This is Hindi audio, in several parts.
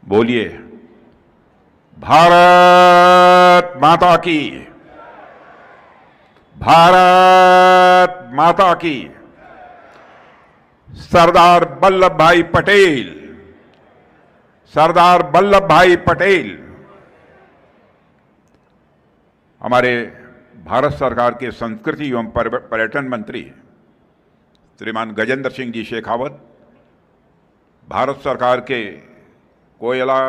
बोलिए भारत माता की। भारत माता की। सरदार वल्लभ भाई पटेल। सरदार वल्लभ भाई पटेल हमारे भारत सरकार के संस्कृति एवं पर्यटन मंत्री श्रीमान गजेंद्र सिंह जी शेखावत, भारत सरकार के कोयला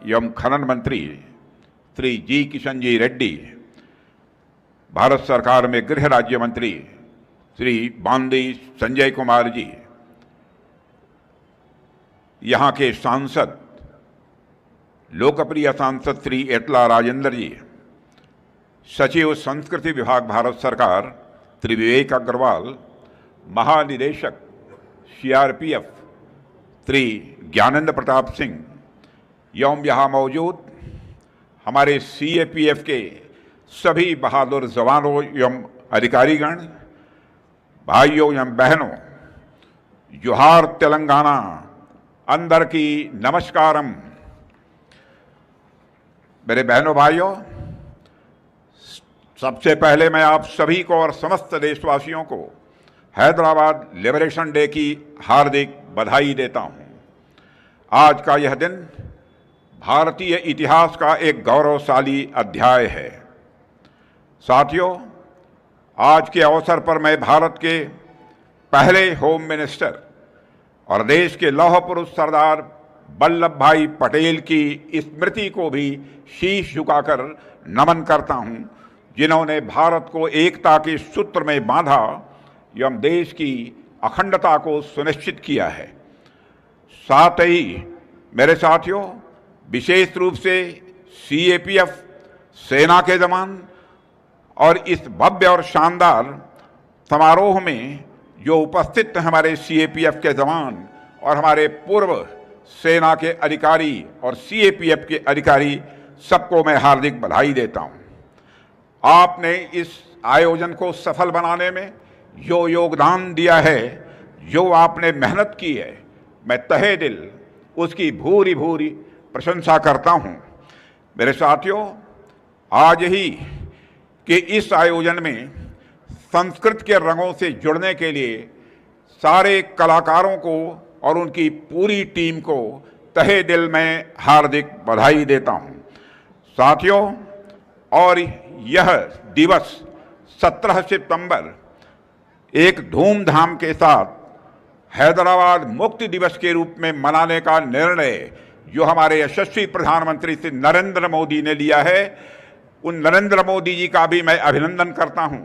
एवं खनन मंत्री श्री जी किशन जी रेड्डी, भारत सरकार में गृह राज्य मंत्री श्री बांदी संजय कुमार जी, यहाँ के सांसद लोकप्रिय सांसद श्री एतला राजेंद्र जी, सचिव संस्कृति विभाग भारत सरकार श्री विवेक अग्रवाल, महानिदेशक सीआरपीएफ श्री ज्ञानेंद्र प्रताप सिंह एवं यहाँ मौजूद हमारे सीएपीएफ के सभी बहादुर जवानों एवं अधिकारीगण, भाइयों एवं बहनों, जोहार तेलंगाना, अंदर की नमस्कारम। मेरे बहनों भाइयों, सबसे पहले मैं आप सभी को और समस्त देशवासियों को हैदराबाद लिबरेशन डे की हार्दिक बधाई देता हूं। आज का यह दिन भारतीय इतिहास का एक गौरवशाली अध्याय है। साथियों, आज के अवसर पर मैं भारत के पहले होम मिनिस्टर और देश के लौह पुरुष सरदार वल्लभ भाई पटेल की स्मृति को भी शीश झुकाकर नमन करता हूं, जिन्होंने भारत को एकता के सूत्र में बांधा एवं देश की अखंडता को सुनिश्चित किया है। साथ ही मेरे साथियों, विशेष रूप से सीएपीएफ सेना के जवान और इस भव्य और शानदार समारोह में जो उपस्थित हमारे सीएपीएफ के जवान और हमारे पूर्व सेना के अधिकारी और सीएपीएफ के अधिकारी, सबको मैं हार्दिक बधाई देता हूं। आपने इस आयोजन को सफल बनाने में जो योगदान दिया है, जो आपने मेहनत की है, मैं तहे दिल उसकी भूरी भूरी प्रशंसा करता हूं। मेरे साथियों, आज ही के इस आयोजन में संस्कृत के रंगों से जुड़ने के लिए सारे कलाकारों को और उनकी पूरी टीम को तहे दिल में हार्दिक बधाई देता हूं। साथियों, और यह दिवस 17 सितंबर एक धूमधाम के साथ हैदराबाद मुक्ति दिवस के रूप में मनाने का निर्णय जो हमारे यशस्वी प्रधानमंत्री श्री नरेंद्र मोदी ने लिया है, उन नरेंद्र मोदी जी का भी मैं अभिनंदन करता हूं।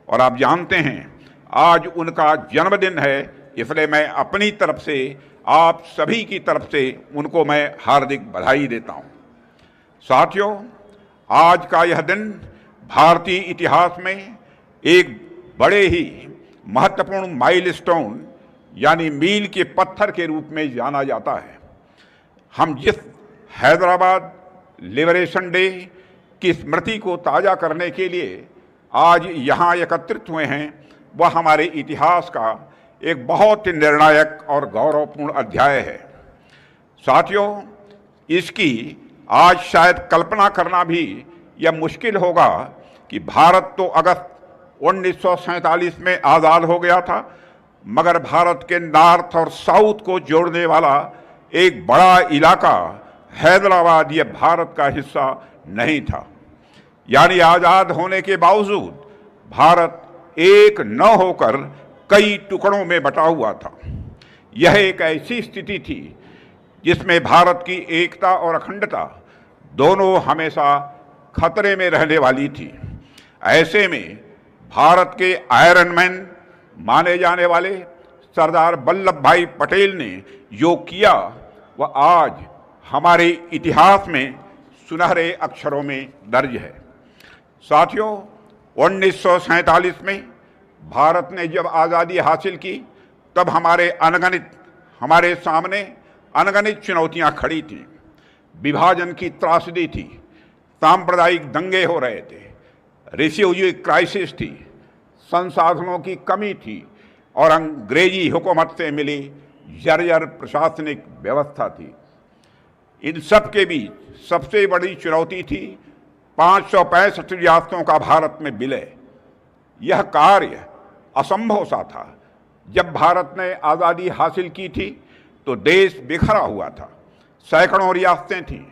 और आप जानते हैं आज उनका जन्मदिन है, इसलिए मैं अपनी तरफ से, आप सभी की तरफ से उनको मैं हार्दिक बधाई देता हूं। साथियों, आज का यह दिन भारतीय इतिहास में एक बड़े ही महत्वपूर्ण माइलस्टोन यानी मील के पत्थर के रूप में जाना जाता है। हम जिस हैदराबाद लिबरेशन डे की स्मृति को ताज़ा करने के लिए आज यहाँ एकत्रित हुए हैं, वह हमारे इतिहास का एक बहुत ही निर्णायक और गौरवपूर्ण अध्याय है। साथियों, इसकी आज शायद कल्पना करना भी यह मुश्किल होगा कि भारत तो अगस्त 1947 में आज़ाद हो गया था, मगर भारत के नॉर्थ और साउथ को जोड़ने वाला एक बड़ा इलाका हैदराबाद यह भारत का हिस्सा नहीं था। यानी आज़ाद होने के बावजूद भारत एक न होकर कई टुकड़ों में बटा हुआ था। यह एक ऐसी स्थिति थी जिसमें भारत की एकता और अखंडता दोनों हमेशा खतरे में रहने वाली थी। ऐसे में भारत के आयरन मैन माने जाने वाले सरदार वल्लभ भाई पटेल ने जो किया, वह आज हमारे इतिहास में सुनहरे अक्षरों में दर्ज है। साथियों, 1947 में भारत ने जब आज़ादी हासिल की, तब हमारे सामने अनगणित चुनौतियां खड़ी थी। विभाजन की त्रासदी थी, सांप्रदायिक दंगे हो रहे थे, रिफ्यूजी क्राइसिस थी, संसाधनों की कमी थी और अंग्रेजी हुकूमत से मिली जर्जर प्रशासनिक व्यवस्था थी। इन सब के बीच सबसे बड़ी चुनौती थी 565 रियासतों का भारत में विलय। यह कार्य असंभव सा था। जब भारत ने आज़ादी हासिल की थी तो देश बिखरा हुआ था। सैकड़ों रियासतें थीं,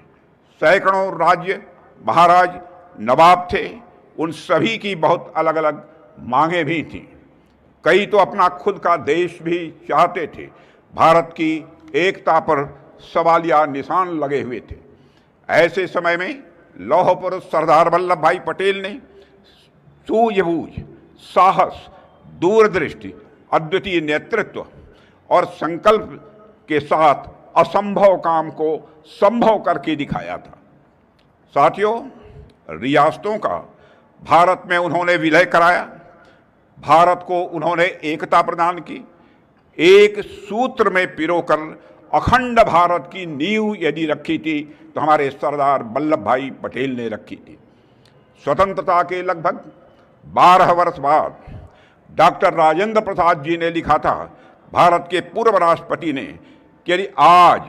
सैकड़ों राज्य, महाराज, नवाब थे। उन सभी की बहुत अलग अलग मांगें भी थीं। कई तो अपना खुद का देश भी चाहते थे। भारत की एकता पर सवालिया निशान लगे हुए थे। ऐसे समय में लौह पुरुष सरदार वल्लभ भाई पटेल ने सूझबूझ, साहस, दूरदृष्टि, अद्वितीय नेतृत्व और संकल्प के साथ असंभव काम को संभव करके दिखाया था। साथियों, रियासतों का भारत में उन्होंने विलय कराया। भारत को उन्होंने एकता प्रदान की। एक सूत्र में पिरोकर अखंड भारत की नींव यदि रखी थी तो हमारे सरदार वल्लभ भाई पटेल ने रखी थी। स्वतंत्रता के लगभग 12 वर्ष बाद डॉक्टर राजेंद्र प्रसाद जी ने लिखा था, भारत के पूर्व राष्ट्रपति ने, कि यदि आज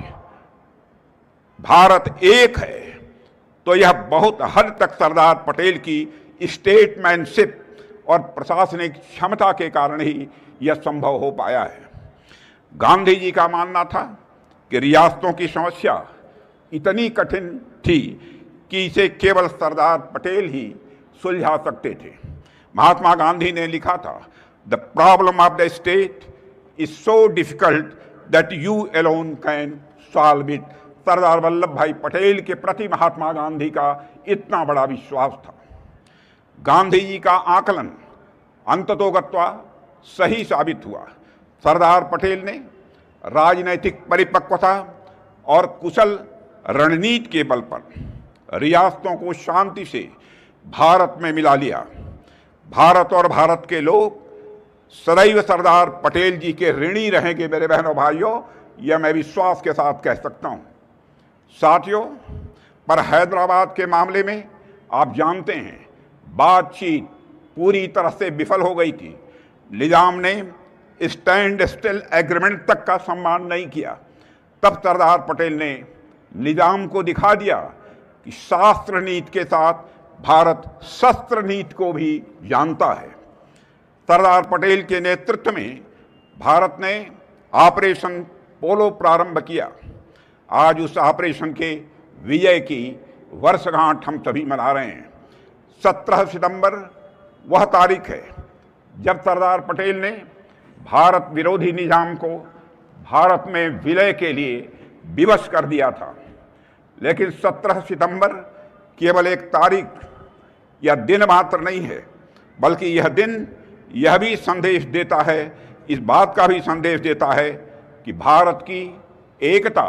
भारत एक है तो यह बहुत हद तक सरदार पटेल की स्टेटमैनशिप और प्रशासनिक क्षमता के कारण ही यह संभव हो पाया है। गांधी जी का मानना था कि रियासतों की समस्या इतनी कठिन थी कि इसे केवल सरदार पटेल ही सुलझा सकते थे। महात्मा गांधी ने लिखा था, the problem of the state is so difficult that you alone can solve it. Sardar Vallabhbhai Patel के प्रति महात्मा गांधी का इतना बड़ा विश्वास था। गांधी जी का आकलन अंततोगत्वा सही साबित हुआ। सरदार पटेल ने राजनैतिक परिपक्वता और कुशल रणनीति के बल पर रियासतों को शांति से भारत में मिला लिया। भारत और भारत के लोग सदैव सरदार पटेल जी के ऋणी रहेंगे। मेरे बहनों भाइयों, यह मैं विश्वास के साथ कह सकता हूँ। साथियों, पर हैदराबाद के मामले में आप जानते हैं, बातचीत पूरी तरह से विफल हो गई थी। निजाम ने स्टैंड स्टिल एग्रीमेंट तक का सम्मान नहीं किया। तब सरदार पटेल ने निजाम को दिखा दिया कि शास्त्र नीति के साथ भारत शस्त्र नीति को भी जानता है। सरदार पटेल के नेतृत्व में भारत ने ऑपरेशन पोलो प्रारंभ किया। आज उस ऑपरेशन के विजय की वर्षगांठ हम सभी मना रहे हैं। 17 सितंबर वह तारीख है जब सरदार पटेल ने भारत विरोधी निजाम को भारत में विलय के लिए विवश कर दिया था। लेकिन 17 सितंबर केवल एक तारीख या दिन मात्र नहीं है, बल्कि यह दिन यह भी संदेश देता है, इस बात का भी संदेश देता है कि भारत की एकता,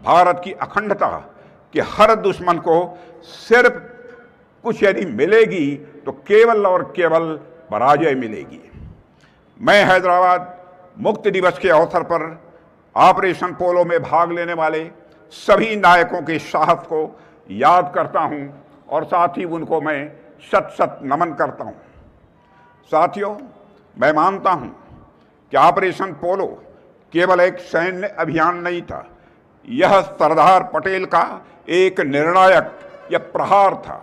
भारत की अखंडता के हर दुश्मन को सिर्फ कुछ यदि मिलेगी तो केवल और केवल पराजय मिलेगी। मैं हैदराबाद मुक्ति दिवस के अवसर पर ऑपरेशन पोलो में भाग लेने वाले सभी नायकों के साहस को याद करता हूं और साथ ही उनको मैं शत शत नमन करता हूं। साथियों, मैं मानता हूं कि ऑपरेशन पोलो केवल एक सैन्य अभियान नहीं था, यह सरदार पटेल का एक निर्णायक या प्रहार था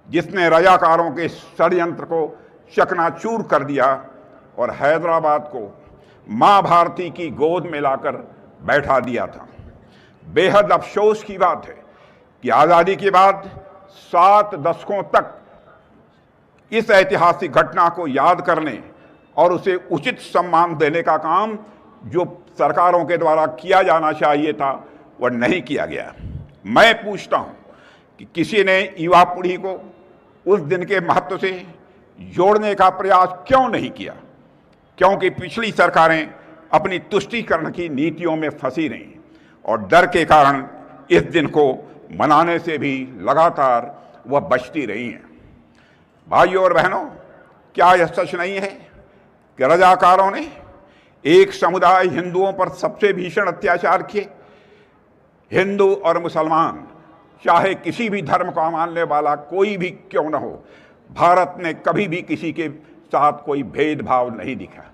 जिसने रजाकारों के षड्यंत्र को चकनाचूर कर दिया और हैदराबाद को मां भारती की गोद में लाकर बैठा दिया था। बेहद अफसोस की बात है कि आज़ादी के बाद 7 दशकों तक इस ऐतिहासिक घटना को याद करने और उसे उचित सम्मान देने का काम जो सरकारों के द्वारा किया जाना चाहिए था वह नहीं किया गया। मैं पूछता हूं कि किसी ने युवा पीढ़ी को उस दिन के महत्व से जोड़ने का प्रयास क्यों नहीं किया? क्योंकि पिछली सरकारें अपनी तुष्टीकरण की नीतियों में फंसी रहीं और डर के कारण इस दिन को मनाने से भी लगातार वह बचती रही हैं। भाइयों और बहनों, क्या यह सच नहीं है कि रजाकारों ने एक समुदाय हिंदुओं पर सबसे भीषण अत्याचार किए? हिंदू और मुसलमान, चाहे किसी भी धर्म का मानने वाला कोई भी क्यों न हो, भारत ने कभी भी किसी के साथ कोई भेदभाव नहीं दिखा।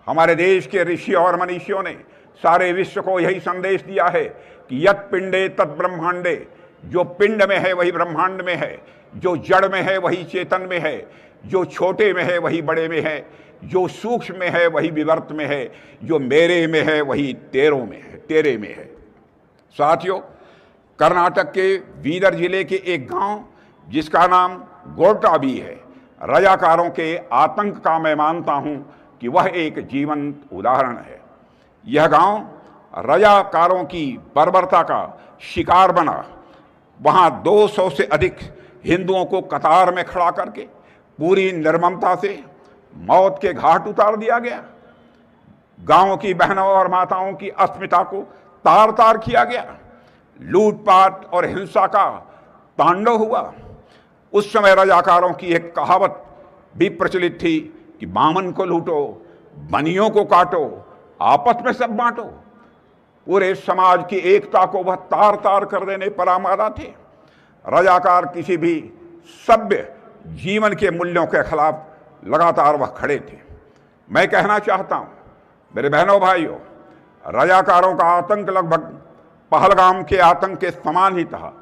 हमारे देश के ऋषि और मनीषियों ने सारे विश्व को यही संदेश दिया है कि यत् पिंडे तत् ब्रह्मांडे, जो पिंड में है वही ब्रह्मांड में है, जो जड़ में है वही चेतन में है, जो छोटे में है वही बड़े में है, जो सूक्ष्म में है वही विवर्त में है, जो मेरे में है वही तेरे में है। साथियों, कर्नाटक के बीदर जिले के एक गांव जिसका नाम गोरटाबी है, रजाकारों के आतंक का मैं मानता हूं कि वह एक जीवंत उदाहरण है। यह गांव रजाकारों की बर्बरता का शिकार बना। वहां 200 से अधिक हिंदुओं को कतार में खड़ा करके पूरी निर्ममता से मौत के घाट उतार दिया गया। गांव की बहनों और माताओं की अस्मिता को तार तार किया गया। लूटपाट और हिंसा का तांडव हुआ। उस समय रजाकारों की एक कहावत भी प्रचलित थी कि बामन को लूटो, बनियों को काटो, आपस में सब बांटो। पूरे समाज की एकता को वह तार तार कर देने पर आमादा थे। रजाकार किसी भी सभ्य जीवन के मूल्यों के खिलाफ लगातार वह खड़े थे। मैं कहना चाहता हूं मेरे बहनों भाइयों, रजाकारों का आतंक लगभग पहलगाम के आतंक के समान ही था,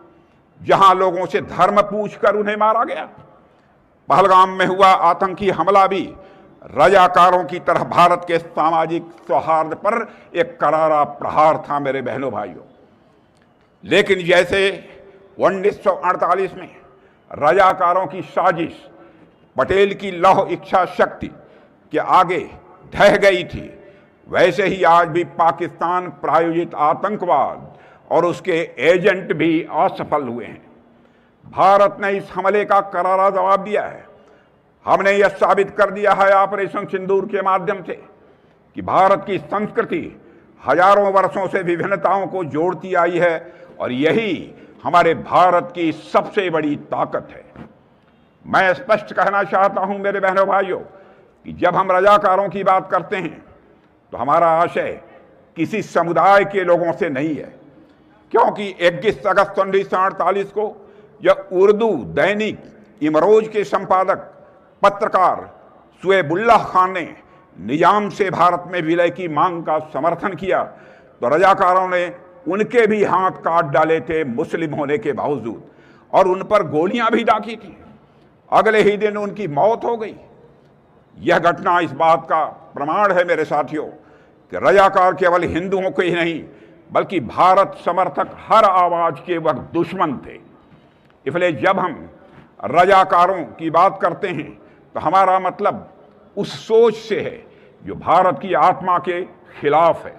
जहां लोगों से धर्म पूछकर उन्हें मारा गया। पहलगाम में हुआ आतंकी हमला भी रजाकारों की तरह भारत के सामाजिक सौहार्द पर एक करारा प्रहार था मेरे बहनों भाइयों। लेकिन जैसे 1948 में रजाकारों की साजिश पटेल की लौह इच्छा शक्ति के आगे ढह गई थी, वैसे ही आज भी पाकिस्तान प्रायोजित आतंकवाद और उसके एजेंट भी असफल हुए हैं। भारत ने इस हमले का करारा जवाब दिया है। हमने यह साबित कर दिया है ऑपरेशन सिंदूर के माध्यम से कि भारत की संस्कृति हजारों वर्षों से विभिन्नताओं को जोड़ती आई है और यही हमारे भारत की सबसे बड़ी ताकत है। मैं स्पष्ट कहना चाहता हूं मेरे बहनों भाइयों कि जब हम रजाकारों की बात करते हैं तो हमारा आशय किसी समुदाय के लोगों से नहीं है, क्योंकि 21 अगस्त 1948 को यह उर्दू दैनिक इमरोज के संपादक पत्रकार शुएबुल्लाह खान ने निजाम से भारत में विलय की मांग का समर्थन किया तो रजाकारों ने उनके भी हाथ काट डाले थे मुस्लिम होने के बावजूद, और उन पर गोलियां भी दागी थी। अगले ही दिन उनकी मौत हो गई। यह घटना इस बात का प्रमाण है मेरे साथियों कि रजाकार केवल हिंदुओं के ही नहीं बल्कि भारत समर्थक हर आवाज के वह दुश्मन थे। इसलिए जब हम रजाकारों की बात करते हैं तो हमारा मतलब उस सोच से है जो भारत की आत्मा के खिलाफ है,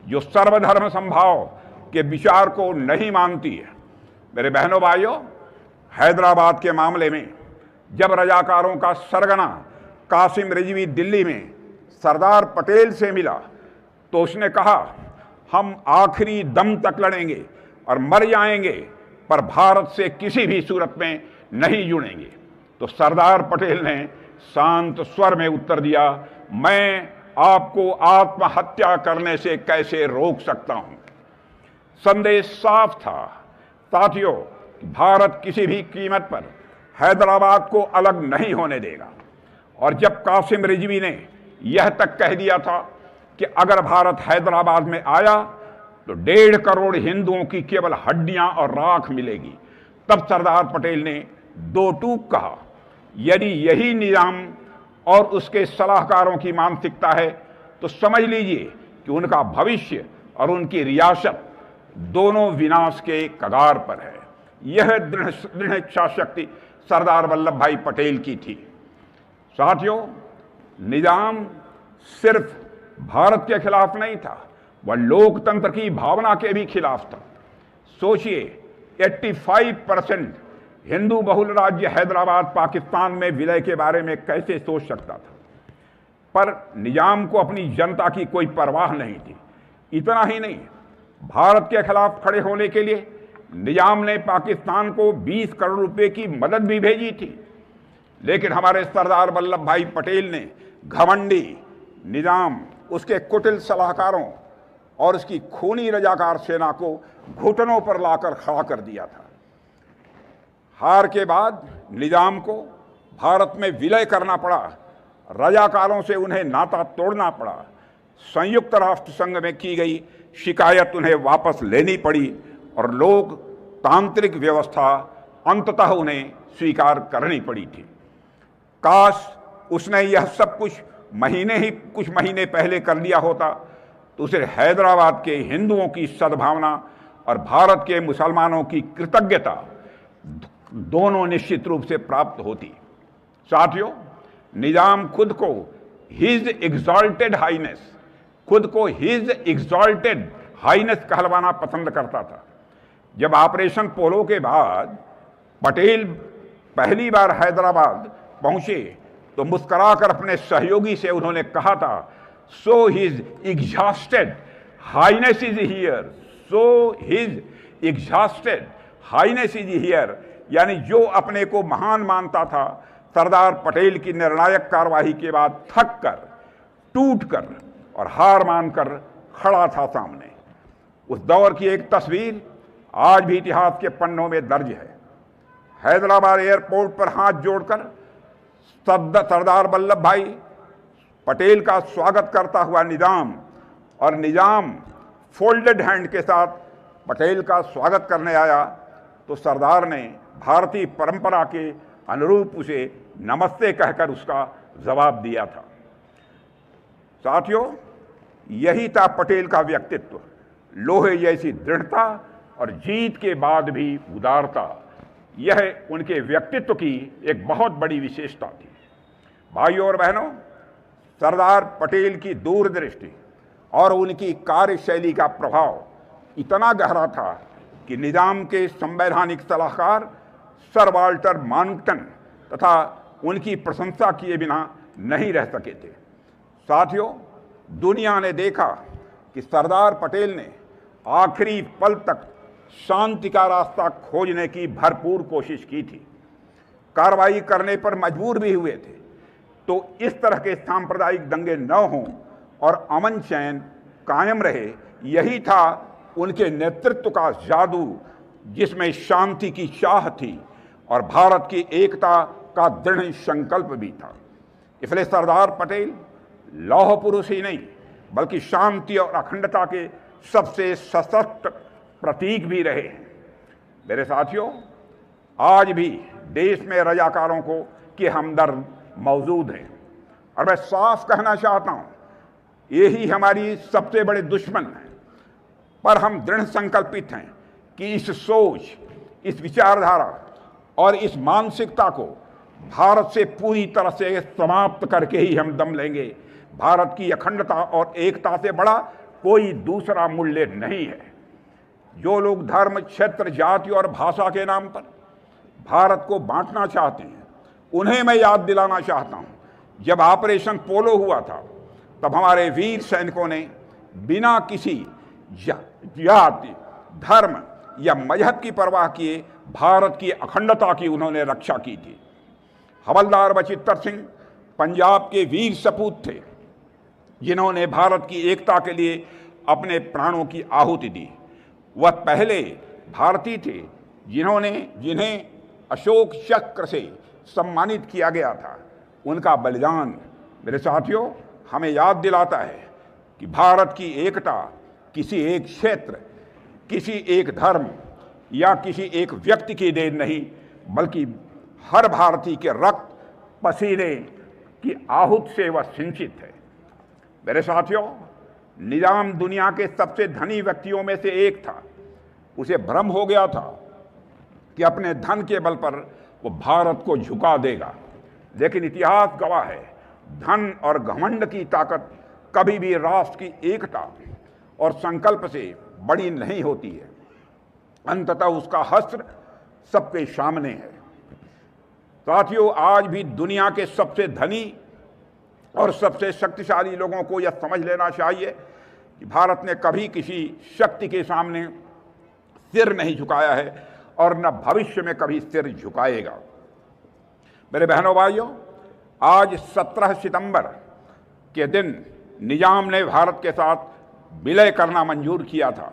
जो सर्वधर्म समभाव के विचार को नहीं मानती है। मेरे बहनों भाइयों, हैदराबाद के मामले में जब रजाकारों का सरगना कासिम रिजवी दिल्ली में सरदार पटेल से मिला तो उसने कहा, हम आखिरी दम तक लड़ेंगे और मर जाएंगे पर भारत से किसी भी सूरत में नहीं जुड़ेंगे। तो सरदार पटेल ने शांत स्वर में उत्तर दिया, मैं आपको आत्महत्या करने से कैसे रोक सकता हूं। संदेश साफ था साथियों, भारत किसी भी कीमत पर हैदराबाद को अलग नहीं होने देगा। और जब कासिम रिजवी ने यह तक कह दिया था कि अगर भारत हैदराबाद में आया तो 1.5 करोड़ हिंदुओं की केवल हड्डियां और राख मिलेगी, तब सरदार पटेल ने दो टूक कहा, यदि यही निजाम और उसके सलाहकारों की मानसिकता है तो समझ लीजिए कि उनका भविष्य और उनकी रियासत दोनों विनाश के कगार पर है। यह दृढ़ इच्छा शक्ति सरदार वल्लभ भाई पटेल की थी। साथियों, निजाम सिर्फ भारत के खिलाफ नहीं था, वह लोकतंत्र की भावना के भी खिलाफ था। सोचिए, 85% हिंदू बहुल राज्य हैदराबाद पाकिस्तान में विलय के बारे में कैसे सोच सकता था। पर निजाम को अपनी जनता की कोई परवाह नहीं थी। इतना ही नहीं, भारत के खिलाफ खड़े होने के लिए निजाम ने पाकिस्तान को 20 करोड़ रुपए की मदद भी भेजी थी। लेकिन हमारे सरदार वल्लभ भाई पटेल ने घमंडी निजाम, उसके कुटिल सलाहकारों और उसकी खूनी रजाकार सेना को घुटनों पर लाकर खड़ा कर दिया था। हार के बाद निजाम को भारत में विलय करना पड़ा, रजाकारों से उन्हें नाता तोड़ना पड़ा, संयुक्त राष्ट्र संघ में की गई शिकायत उन्हें वापस लेनी पड़ी और लोकतांत्रिक व्यवस्था अंततः उन्हें स्वीकार करनी पड़ी थी। काश उसने यह सब कुछ कुछ महीने पहले कर लिया होता तो उसे हैदराबाद के हिंदुओं की सद्भावना और भारत के मुसलमानों की कृतज्ञता दोनों निश्चित रूप से प्राप्त होती। साथियों, निजाम खुद को हिज एग्जॉल्टेड हाइनेस कहलवाना पसंद करता था। जब ऑपरेशन पोलो के बाद पटेल पहली बार हैदराबाद पहुंचे तो मुस्कुराकर अपने सहयोगी से उन्होंने कहा था, so his exhausted highness is here, so his exhausted highness is here, यानी जो अपने को महान मानता था सरदार पटेल की निर्णायक कार्रवाई के बाद थक कर, टूट कर और हार मानकर खड़ा था सामने। उस दौर की एक तस्वीर आज भी इतिहास के पन्नों में दर्ज है। हैदराबाद एयरपोर्ट पर हाथ जोड़कर सरदार वल्लभ भाई पटेल का स्वागत करता हुआ निजाम और निजाम फोल्डेड हैंड के साथ पटेल का स्वागत करने आया तो सरदार ने भारतीय परंपरा के अनुरूप उसे नमस्ते कहकर उसका जवाब दिया था। साथियों, यही था पटेल का व्यक्तित्व, लोहे जैसी दृढ़ता और जीत के बाद भी उदारता। यह उनके व्यक्तित्व की एक बहुत बड़ी विशेषता थी। भाइयों और बहनों, सरदार पटेल की दूरदृष्टि और उनकी कार्यशैली का प्रभाव इतना गहरा था कि निजाम के संवैधानिक सलाहकार सर वाल्टर मांगटन तथा उनकी प्रशंसा किए बिना नहीं रह सके थे। साथियों, दुनिया ने देखा कि सरदार पटेल ने आखिरी पल तक शांति का रास्ता खोजने की भरपूर कोशिश की थी। कार्रवाई करने पर मजबूर भी हुए थे तो इस तरह के सांप्रदायिक दंगे न हों और अमन चैन कायम रहे, यही था उनके नेतृत्व का जादू, जिसमें शांति की चाह थी और भारत की एकता का दृढ़ संकल्प भी था। इसलिए सरदार पटेल लौह पुरुष ही नहीं बल्कि शांति और अखंडता के सबसे सशक्त प्रतीक भी रहे हैं। मेरे साथियों, आज भी देश में रजाकारों को के हमदर्द मौजूद हैं और मैं साफ कहना चाहता हूं, यही हमारी सबसे बड़े दुश्मन हैं। पर हम दृढ़ संकल्पित हैं कि इस सोच, इस विचारधारा और इस मानसिकता को भारत से पूरी तरह से समाप्त करके ही हम दम लेंगे। भारत की अखंडता और एकता से बड़ा कोई दूसरा मूल्य नहीं है। जो लोग धर्म, क्षेत्र, जाति और भाषा के नाम पर भारत को बांटना चाहते हैं, उन्हें मैं याद दिलाना चाहता हूं, जब ऑपरेशन पोलो हुआ था तब हमारे वीर सैनिकों ने बिना किसी जाति, धर्म या मजहब की परवाह किए भारत की अखंडता की उन्होंने रक्षा की थी। हवलदार बचित्तर सिंह पंजाब के वीर सपूत थे जिन्होंने भारत की एकता के लिए अपने प्राणों की आहुति दी। वह पहले भारतीय थे जिन्हें अशोक चक्र से सम्मानित किया गया था। उनका बलिदान, मेरे साथियों, हमें याद दिलाता है कि भारत की एकता किसी एक क्षेत्र, किसी एक धर्म या किसी एक व्यक्ति की देन नहीं, बल्कि हर भारतीय के रक्त, पसीने की आहूत से वह सिंचित है। मेरे साथियों, निजाम दुनिया के सबसे धनी व्यक्तियों में से एक था। उसे भ्रम हो गया था कि अपने धन के बल पर वो भारत को झुका देगा, लेकिन इतिहास गवाह है, धन और घमंड की ताकत कभी भी राष्ट्र की एकता और संकल्प से बड़ी नहीं होती है। अंततः उसका हश्र सबके सामने है। साथियों, आज भी दुनिया के सबसे धनी और सबसे शक्तिशाली लोगों को यह समझ लेना चाहिए कि भारत ने कभी किसी शक्ति के सामने सिर नहीं झुकाया है और न भविष्य में कभी सिर झुकाएगा। मेरे बहनों भाइयों, आज 17 सितंबर के दिन निजाम ने भारत के साथ विलय करना मंजूर किया था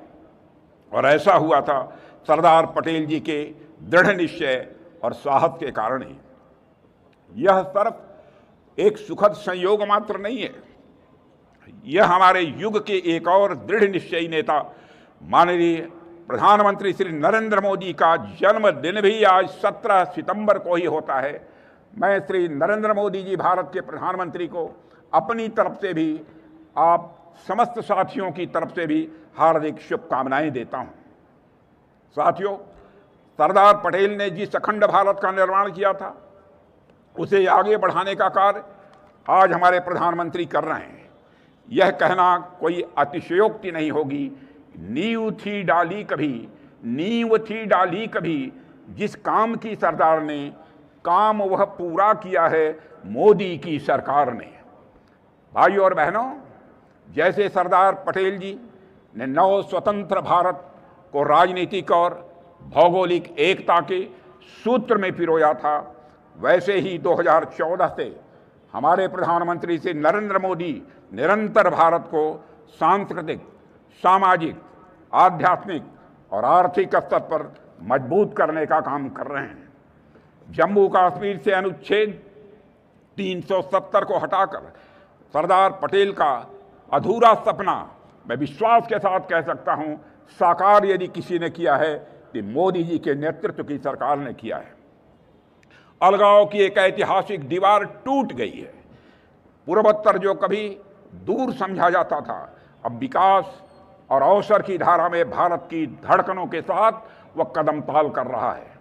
और ऐसा हुआ था सरदार पटेल जी के दृढ़ निश्चय और साहस के कारण ही। यह सिर्फ एक सुखद संयोग मात्र नहीं है, यह हमारे युग के एक और दृढ़ निश्चयी नेता माननीय प्रधानमंत्री श्री नरेंद्र मोदी का जन्मदिन भी आज 17 सितंबर को ही होता है। मैं श्री नरेंद्र मोदी जी भारत के प्रधानमंत्री को अपनी तरफ से भी, आप समस्त साथियों की तरफ से भी हार्दिक शुभकामनाएं देता हूं। साथियों, सरदार पटेल ने जिस अखंड भारत का निर्माण किया था, उसे आगे बढ़ाने का कार्य आज हमारे प्रधानमंत्री कर रहे हैं। यह कहना कोई अतिशयोक्ति नहीं होगी, नींव थी डाली कभी, जिस काम की सरदार ने, काम वह पूरा किया है मोदी की सरकार ने। भाइयों और बहनों, जैसे सरदार पटेल जी ने नव स्वतंत्र भारत को राजनीतिक और भौगोलिक एकता के सूत्र में पिरोया था, वैसे ही 2014 से हमारे प्रधानमंत्री श्री नरेंद्र मोदी निरंतर भारत को सांस्कृतिक, सामाजिक, आध्यात्मिक और आर्थिक स्तर पर मजबूत करने का काम कर रहे हैं। जम्मू कश्मीर से अनुच्छेद 370 को हटाकर सरदार पटेल का अधूरा सपना, मैं विश्वास के साथ कह सकता हूं, साकार यदि किसी ने किया है तो मोदी जी के नेतृत्व की सरकार ने किया है। अलगाव की एक ऐतिहासिक दीवार टूट गई है। पूर्वोत्तर जो कभी दूर समझा जाता था, अब विकास और अवसर की धारा में भारत की धड़कनों के साथ वह कदम ताल कर रहा है।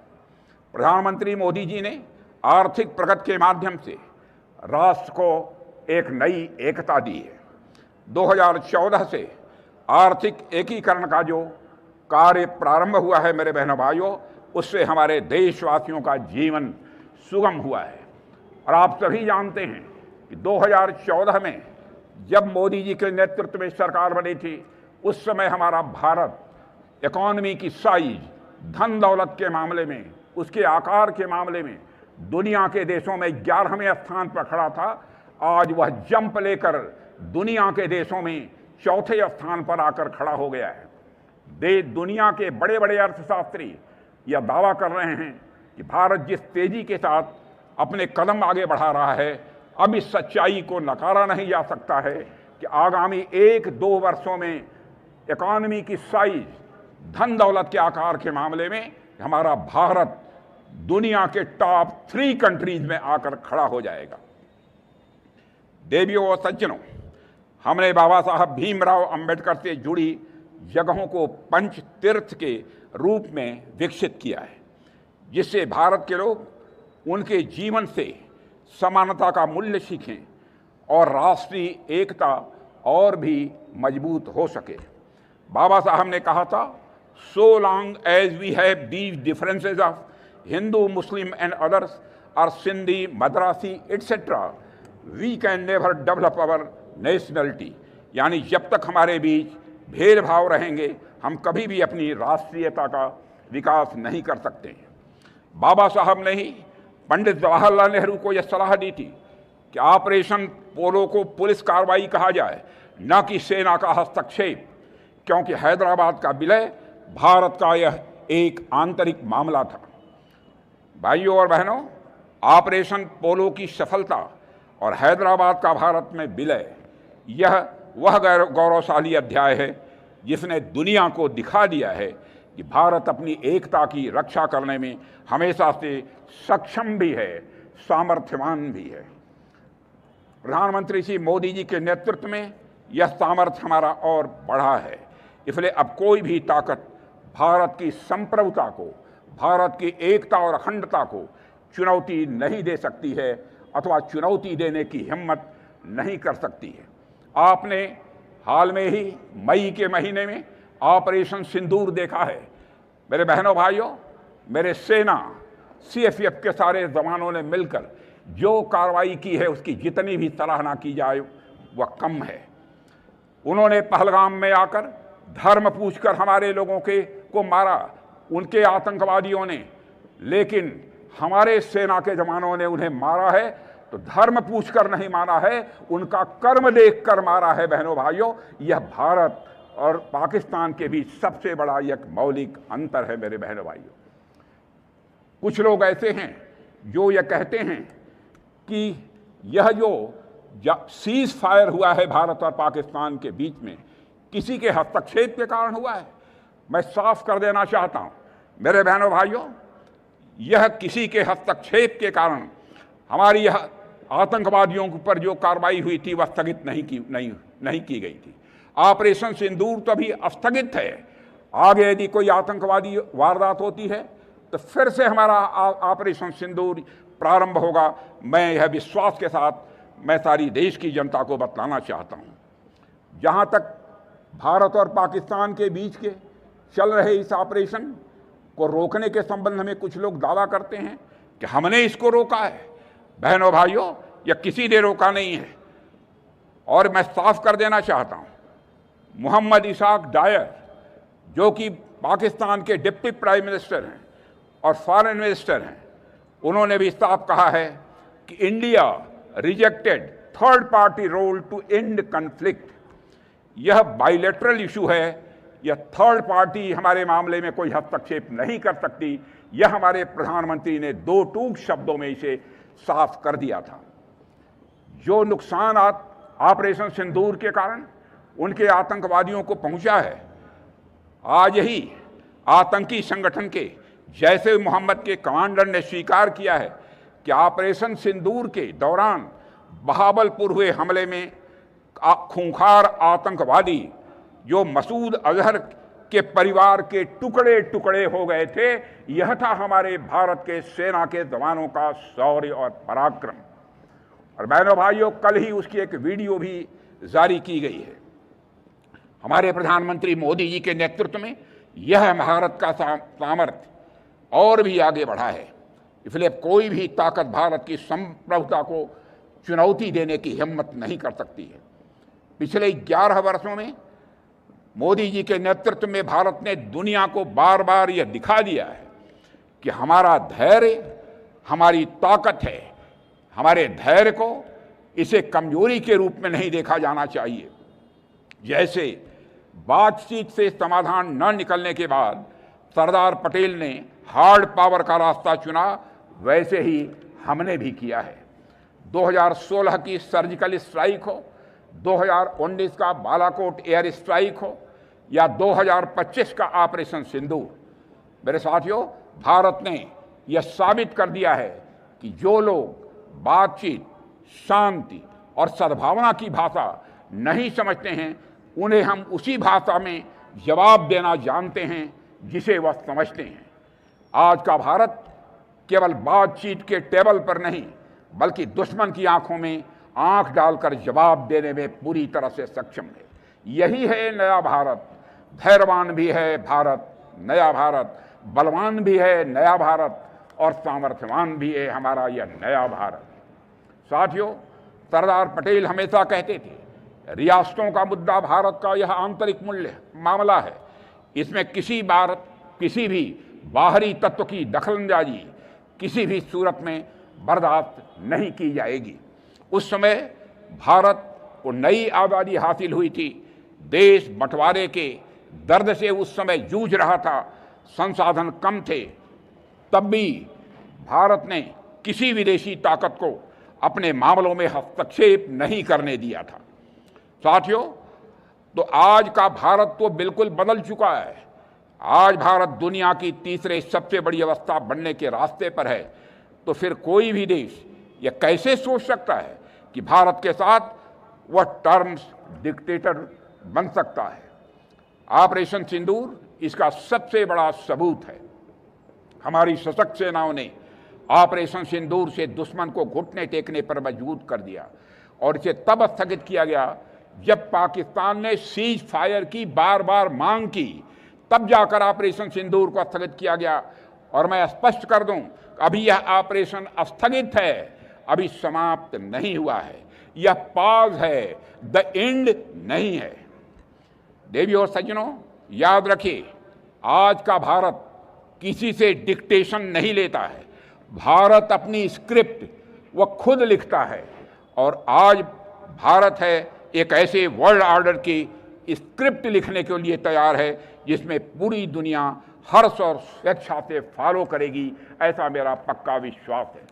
प्रधानमंत्री मोदी जी ने आर्थिक प्रगति के माध्यम से राष्ट्र को एक नई एकता दी है। 2014 से आर्थिक एकीकरण का जो कार्य प्रारंभ हुआ है मेरे बहनों भाइयों, उससे हमारे देशवासियों का जीवन सुगम हुआ है। और आप सभी जानते हैं कि 2014 में जब मोदी जी के नेतृत्व में सरकार बनी थी, उस समय हमारा भारत इकॉनमी की साइज, धन दौलत के मामले में, उसके आकार के मामले में दुनिया के देशों में 11वें स्थान पर खड़ा था। आज वह जंप लेकर दुनिया के देशों में 4थे स्थान पर आकर खड़ा हो गया है। दुनिया के बड़े बड़े अर्थशास्त्री यह दावा कर रहे हैं कि भारत जिस तेजी के साथ अपने कदम आगे बढ़ा रहा है, अब इस सच्चाई को नकारा नहीं जा सकता है कि आगामी 1-2 वर्षों में इकॉनमी की साइज, धन दौलत के आकार के मामले में हमारा भारत दुनिया के टॉप 3 कंट्रीज में आकर खड़ा हो जाएगा। देवियों और सज्जनों, हमने बाबा साहब भीमराव अंबेडकर से जुड़ी जगहों को पंच तीर्थ के रूप में विकसित किया है, जिससे भारत के लोग उनके जीवन से समानता का मूल्य सीखें और राष्ट्रीय एकता और भी मजबूत हो सके। बाबा साहब ने कहा था, so long as we have these differences of Hindu, Muslim and others और Sindhi, Madrasi etcetera, we can never develop our nationality. यानी जब तक हमारे बीच भेदभाव रहेंगे, हम कभी भी अपनी राष्ट्रीयता का विकास नहीं कर सकते। बाबा साहब ने ही पंडित जवाहरलाल नेहरू को यह सलाह दी थी कि ऑपरेशन पोलो को पुलिस कार्रवाई कहा जाए, न कि सेना का हस्तक्षेप, क्योंकि हैदराबाद का विलय भारत का यह एक आंतरिक मामला था। भाइयों और बहनों, ऑपरेशन पोलो की सफलता और हैदराबाद का भारत में विलय, यह वह गौरवशाली अध्याय है जिसने दुनिया को दिखा दिया है कि भारत अपनी एकता की रक्षा करने में हमेशा से सक्षम भी है, सामर्थ्यवान भी है। प्रधानमंत्री श्री मोदी जी के नेतृत्व में यह सामर्थ्य हमारा और बढ़ा है। इसलिए अब कोई भी ताकत भारत की संप्रभुता को, भारत की एकता और अखंडता को चुनौती नहीं दे सकती है अथवा चुनौती देने की हिम्मत नहीं कर सकती है। आपने हाल में ही मई के महीने में ऑपरेशन सिंदूर देखा है। मेरे बहनों भाइयों, मेरे सेना सीएफएफ के सारे जवानों ने मिलकर जो कार्रवाई की है, उसकी जितनी भी सराहना की जाए वह कम है। उन्होंने पहलगाम में आकर धर्म पूछकर हमारे लोगों को मारा, उनके आतंकवादियों ने, लेकिन हमारे सेना के जवानों ने उन्हें मारा है तो धर्म पूछकर नहीं मारा है, उनका कर्म देखकर मारा है। बहनों भाइयों, यह भारत और पाकिस्तान के बीच सबसे बड़ा एक मौलिक अंतर है। मेरे बहनों भाइयों, कुछ लोग ऐसे हैं जो यह कहते हैं कि यह जो सीज फायर हुआ है भारत और पाकिस्तान के बीच में, किसी के हस्तक्षेप के कारण हुआ है। मैं साफ कर देना चाहता हूं मेरे बहनों भाइयों, यह किसी के हस्तक्षेप के कारण हमारी यह आतंकवादियों पर जो कार्रवाई हुई थी वह स्थगित नहीं की गई थी। ऑपरेशन सिंदूर तो अभी स्थगित है। आगे यदि कोई आतंकवादी वारदात होती है तो फिर से हमारा ऑपरेशन सिंदूर प्रारंभ होगा। मैं यह विश्वास के साथ मैं सारी देश की जनता को बतलाना चाहता हूं। जहां तक भारत और पाकिस्तान के बीच के चल रहे इस ऑपरेशन को रोकने के संबंध में कुछ लोग दावा करते हैं कि हमने इसको रोका है। बहनों भाइयों, यह किसी ने रोका नहीं है। और मैं साफ कर देना चाहता हूं, मोहम्मद इसाक डायर जो कि पाकिस्तान के डिप्टी प्राइम मिनिस्टर हैं और फॉरेन मिनिस्टर हैं, उन्होंने भी साफ कहा है कि India rejected third party role to end conflict. यह बाइलेटरल इशू है, यह थर्ड पार्टी हमारे मामले में कोई हस्तक्षेप नहीं कर सकती। यह हमारे प्रधानमंत्री ने दो टूक शब्दों में इसे साफ कर दिया था। जो नुकसान ऑपरेशन सिंदूर के कारण उनके आतंकवादियों को पहुंचा है, आज यही आतंकी संगठन के जैसे मोहम्मद के कमांडर ने स्वीकार किया है कि ऑपरेशन सिंदूर के दौरान बहावलपुर हुए हमले में खूंखार आतंकवादी जो मसूद अजहर के परिवार के टुकड़े टुकड़े हो गए थे, यह था हमारे भारत के सेना के जवानों का शौर्य और पराक्रम। और बहनों भाइयों, कल ही उसकी एक वीडियो भी जारी की गई है। हमारे प्रधानमंत्री मोदी जी के नेतृत्व में यह भारत का सामर्थ्य और भी आगे बढ़ा है। इसलिए कोई भी ताकत भारत की संप्रभुता को चुनौती देने की हिम्मत नहीं कर सकती है। पिछले 11 वर्षों में मोदी जी के नेतृत्व में भारत ने दुनिया को बार बार यह दिखा दिया है कि हमारा धैर्य हमारी ताकत है। हमारे धैर्य को इसे कमजोरी के रूप में नहीं देखा जाना चाहिए। जैसे बातचीत से समाधान न निकलने के बाद सरदार पटेल ने हार्ड पावर का रास्ता चुना, वैसे ही हमने भी किया है। 2016 की सर्जिकल स्ट्राइक हो, 2019 का बालाकोट एयर स्ट्राइक हो या 2025 का ऑपरेशन सिंदूर, मेरे साथियों, भारत ने यह साबित कर दिया है कि जो लोग बातचीत, शांति और सद्भावना की भाषा नहीं समझते हैं, उन्हें हम उसी भाषा में जवाब देना जानते हैं जिसे वह समझते हैं। आज का भारत केवल बातचीत के टेबल पर नहीं, बल्कि दुश्मन की आंखों में आंख डालकर जवाब देने में पूरी तरह से सक्षम है। यही है नया भारत। धैर्यवान भी है भारत, नया भारत, बलवान भी है नया भारत, और सामर्थ्यवान भी है हमारा यह नया भारत। साथियों, सरदार पटेल हमेशा कहते थे, रियासतों का मुद्दा भारत का यह आंतरिक मामला है। इसमें किसी भी बाहरी तत्व की दखलंदाजी किसी भी सूरत में बर्दाश्त नहीं की जाएगी। उस समय भारत को नई आज़ादी हासिल हुई थी। देश बंटवारे के दर्द से उस समय जूझ रहा था, संसाधन कम थे। तब भी भारत ने किसी विदेशी ताकत को अपने मामलों में हस्तक्षेप नहीं करने दिया था। साथियों, तो आज का भारत तो बिल्कुल बदल चुका है। आज भारत दुनिया की तीसरे सबसे बड़ी अवस्था बनने के रास्ते पर है। तो फिर कोई भी देश यह कैसे सोच सकता है कि भारत के साथ वह टर्म्स डिक्टेटर बन सकता है। ऑपरेशन सिंदूर इसका सबसे बड़ा सबूत है। हमारी सशक्त सेनाओं ने ऑपरेशन सिंदूर से दुश्मन को घुटने टेकने पर मजबूर कर दिया, और इसे तब स्थगित किया गया जब पाकिस्तान ने सीज फायर की बार बार मांग की, तब जाकर ऑपरेशन सिंदूर को स्थगित किया गया। और मैं स्पष्ट कर दूं, अभी यह ऑपरेशन स्थगित है, अभी समाप्त नहीं हुआ है। यह पॉज है, द एंड नहीं है। देवियों और सज्जनों, याद रखिए, आज का भारत किसी से डिक्टेशन नहीं लेता है। भारत अपनी स्क्रिप्ट वह खुद लिखता है, और आज भारत है एक ऐसे वर्ल्ड ऑर्डर की स्क्रिप्ट लिखने के लिए तैयार है जिसमें पूरी दुनिया हर्ष और स्वेच्छा से फॉलो करेगी, ऐसा मेरा पक्का विश्वास है।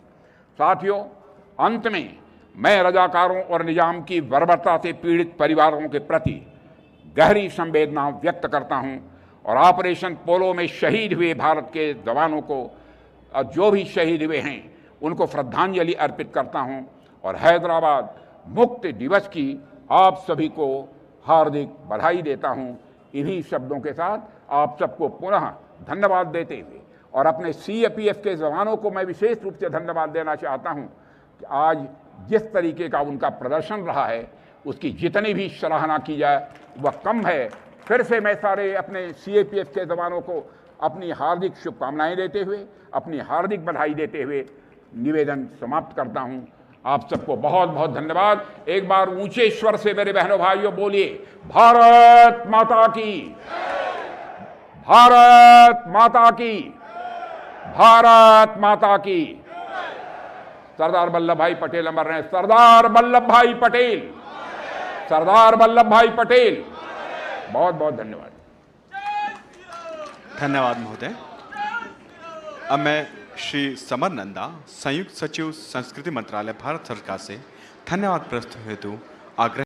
साथियों, अंत में मैं रजाकारों और निजाम की बर्बरता से पीड़ित परिवारों के प्रति गहरी संवेदना व्यक्त करता हूं और ऑपरेशन पोलो में शहीद हुए भारत के जवानों को, जो भी शहीद हुए हैं, उनको श्रद्धांजलि अर्पित करता हूं और हैदराबाद मुक्ति दिवस की आप सभी को हार्दिक बधाई देता हूं। इन्हीं शब्दों के साथ आप सबको पुनः धन्यवाद देते हुए और अपने सीएपीएफ के जवानों को मैं विशेष रूप से धन्यवाद देना चाहता हूं कि आज जिस तरीके का उनका प्रदर्शन रहा है, उसकी जितनी भी सराहना की जाए वह कम है। फिर से मैं सारे अपने सीएपीएफ के जवानों को अपनी हार्दिक शुभकामनाएं देते हुए, अपनी हार्दिक बधाई देते हुए निवेदन समाप्त करता हूं। आप सबको बहुत बहुत धन्यवाद। एक बार ऊंचे स्वर से मेरे बहनों भाइयों बोलिए, भारत माता की, भारत माता की, भारत माता की। सरदार वल्लभ भाई पटेल अमर रहे। सरदार वल्लभ भाई पटेल, सरदार वल्लभ भाई पटेल। बहुत बहुत धन्यवाद। धन्यवाद महोदय। अब मैं श्री समर नंदा, संयुक्त सचिव संस्कृति मंत्रालय, भारत सरकार से धन्यवाद प्रस्तुत हेतु आग्रह